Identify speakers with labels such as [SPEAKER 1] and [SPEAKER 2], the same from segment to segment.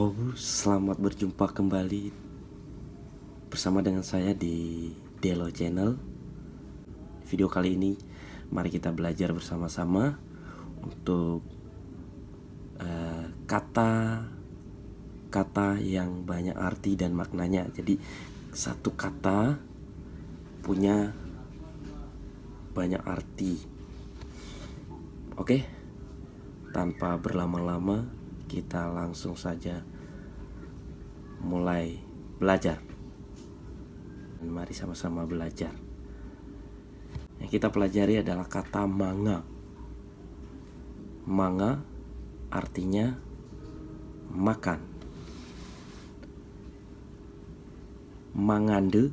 [SPEAKER 1] Mangahobu, selamat berjumpa kembali bersama dengan saya di Delo Channel. Video kali ini mari kita belajar bersama-sama untuk kata-kata yang banyak arti dan maknanya. Jadi satu kata punya banyak arti. Oke, tanpa berlama-lama kita langsung saja mulai belajar. Mari sama-sama belajar. Yang kita pelajari adalah kata manga. Manga artinya makan. Mangande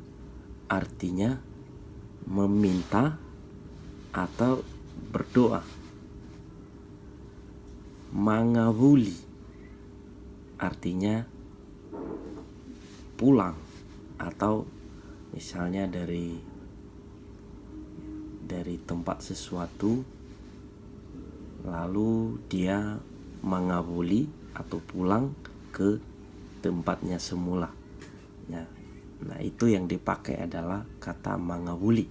[SPEAKER 1] artinya meminta atau berdoa. Mangabuli artinya pulang, atau misalnya dari tempat sesuatu lalu dia mangabuli atau pulang ke tempatnya semula. Nah, itu yang dipakai adalah kata mangabuli.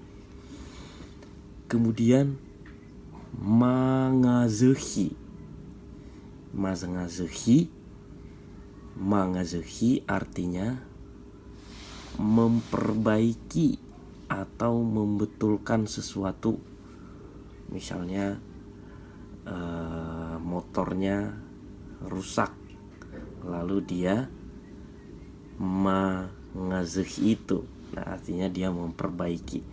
[SPEAKER 1] Kemudian mangazehi. Mangazehi artinya memperbaiki atau membetulkan sesuatu. Misalnya motornya rusak, lalu dia mangazehi itu. Nah, artinya dia memperbaiki.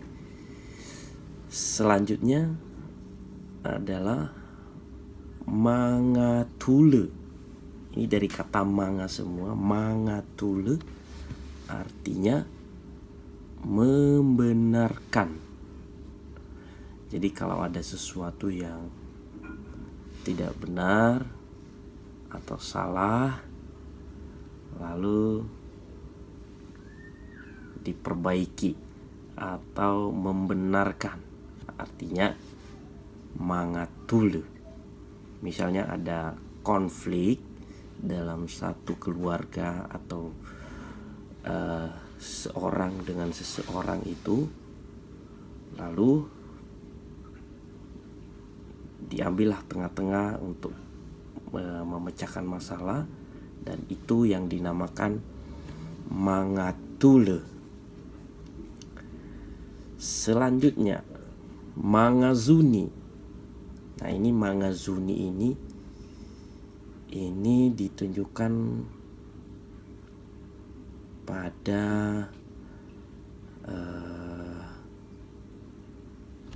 [SPEAKER 1] Selanjutnya adalah mangatule. Ini dari kata manga semua. Mangatule artinya membenarkan. Jadi kalau ada sesuatu yang tidak benar atau salah, lalu diperbaiki atau membenarkan, artinya mangatule. Misalnya ada konflik dalam satu keluarga atau seorang dengan seseorang itu, lalu diambillah tengah-tengah untuk memecahkan masalah, dan itu yang dinamakan mangatule. Selanjutnya mangazuni. Nah, ini mangazuni ini ditunjukkan pada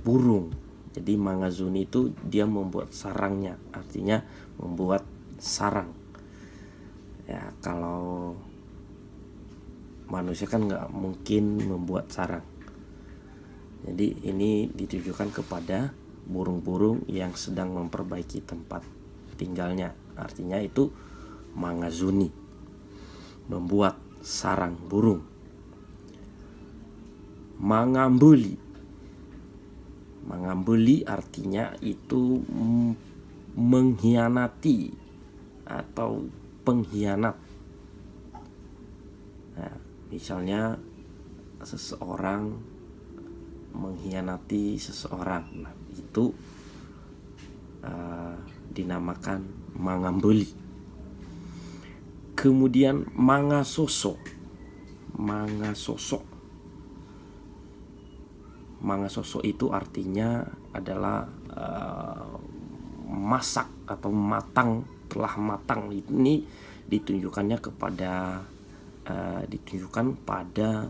[SPEAKER 1] burung. Jadi mangazuni itu dia membuat sarangnya, artinya membuat sarang. Ya, kalau manusia kan nggak mungkin membuat sarang. Jadi ini ditujukan kepada burung-burung yang sedang memperbaiki tempat tinggalnya. Artinya itu mangazuni, membuat sarang burung. Mangambuli. Mangambuli artinya itu mengkhianati atau pengkhianat. Nah, misalnya seseorang mengkhianati seseorang, nah, itu dinamakan mangambuli. Kemudian mangasoso. Mangasoso itu artinya adalah masak atau matang, telah matang. Ini ditunjukkan pada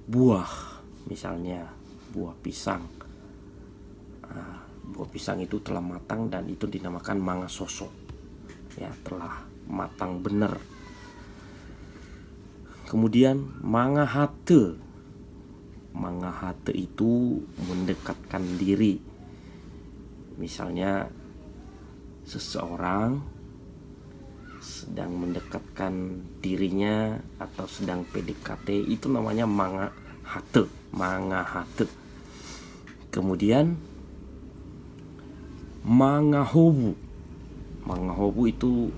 [SPEAKER 1] buah. Misalnya buah pisang. Buah pisang itu telah matang dan itu dinamakan mangasoso. Ya, telah matang benar. Kemudian mangahate. Mangahate itu mendekatkan diri. Misalnya seseorang sedang mendekatkan dirinya atau sedang PDKT, itu namanya mangahate. Kemudian mangahobu. Mangahobu itu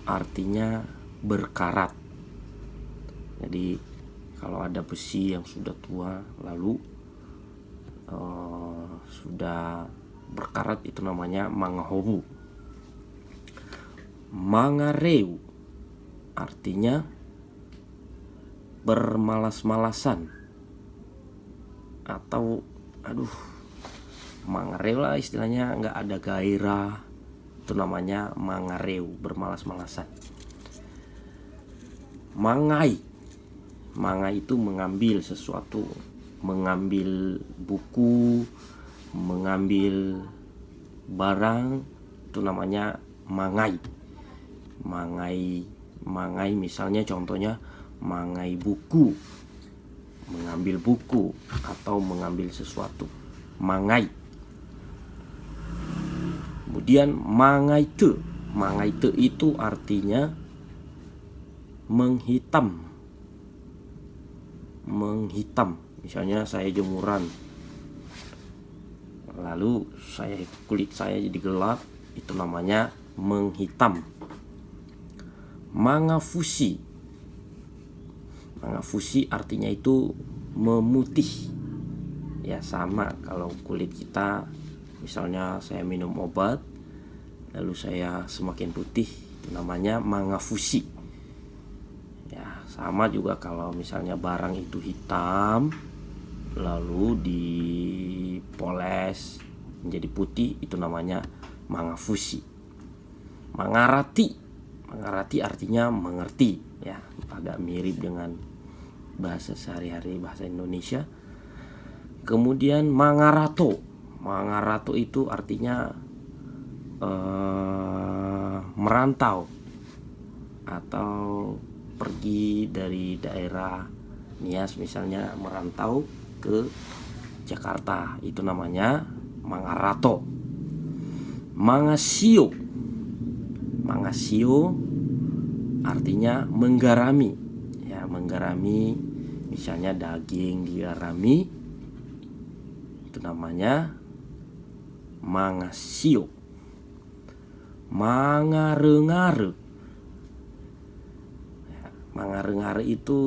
[SPEAKER 1] artinya berkarat. Jadi kalau ada besi yang sudah tua lalu sudah berkarat, itu namanya mangahobu. Mangareu artinya bermalas-malasan atau mangareu lah istilahnya, nggak ada gairah, itu namanya mangareu, bermalas-malasan. Mangai itu mengambil sesuatu, mengambil buku, mengambil barang, itu namanya mangai. Mangai misalnya contohnya mangai buku, mengambil buku atau mengambil sesuatu, mangai. Kemudian mangaite itu artinya menghitam. Misalnya saya jemuran, lalu kulit saya jadi gelap, itu namanya menghitam. Mangafushi artinya itu memutih. Ya sama, kalau kulit kita misalnya saya minum obat lalu saya semakin putih, itu namanya mangafushi. Ya sama juga kalau misalnya barang itu hitam lalu dipoles menjadi putih, itu namanya mangafushi. Mangarati artinya mengerti, ya agak mirip dengan bahasa sehari-hari, bahasa Indonesia. Kemudian mangarato itu artinya merantau atau pergi dari daerah Nias misalnya, merantau ke Jakarta, itu namanya mangarato. Mangasio artinya menggarami, ya menggarami, misalnya daging digarami, itu namanya mangasio. Mangarengare itu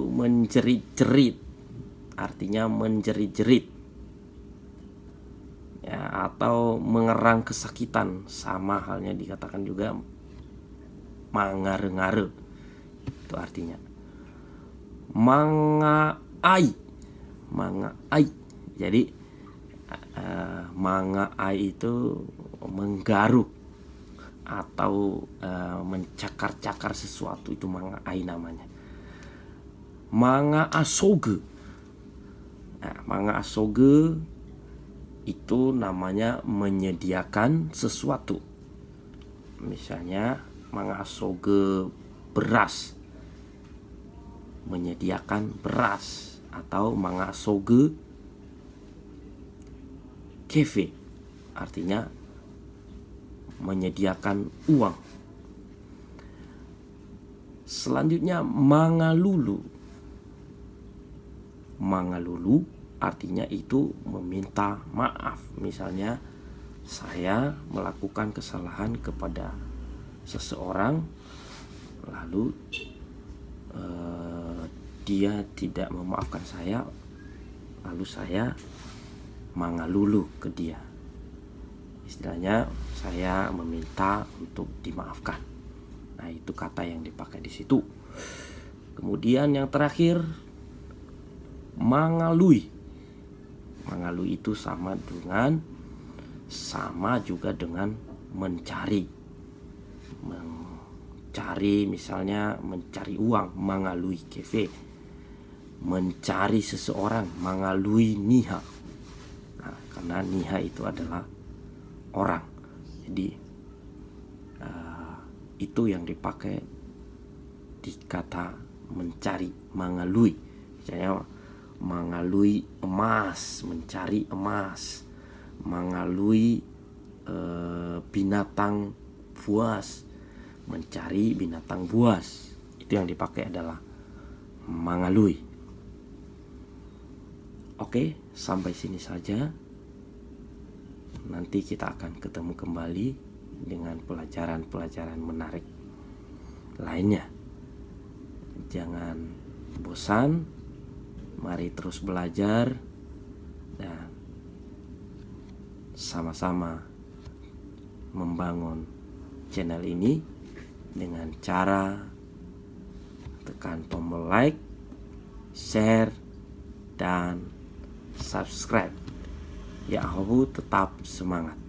[SPEAKER 1] menjerit-jerit, artinya menjerit-jerit, ya atau mengerang kesakitan, sama halnya dikatakan juga mangarengare, itu artinya. Mangaai, jadi mangaai itu menggaruk atau mencakar-cakar sesuatu, itu mangaai namanya. Mangaasoge itu namanya menyediakan sesuatu. Misalnya mangaasoge beras, menyediakan beras, atau mangaasoge kefe, artinya menyediakan uang. Selanjutnya mangalulu artinya itu meminta maaf. Misalnya saya melakukan kesalahan kepada seseorang lalu dia tidak memaafkan saya, lalu saya mangalulu ke dia, istilahnya saya meminta untuk dimaafkan. Nah itu kata yang dipakai di situ. Kemudian yang terakhir mangalui itu sama juga dengan mencari, misalnya mencari uang, mangalui kefe, mencari seseorang, mangalui niha. Nah, karena niha itu adalah orang, jadi itu yang dipakai di kata mencari, mangalui. Misalnya mangalui emas, mencari emas, mangalui binatang buas, mencari binatang buas, itu yang dipakai adalah mangalui. Oke, sampai sini saja. Nanti kita akan ketemu kembali dengan pelajaran-pelajaran menarik. lainnya. Jangan bosan, mari terus belajar dan sama-sama membangun channel ini dengan cara tekan tombol like, share, dan subscribe. Ya, aku tetap semangat.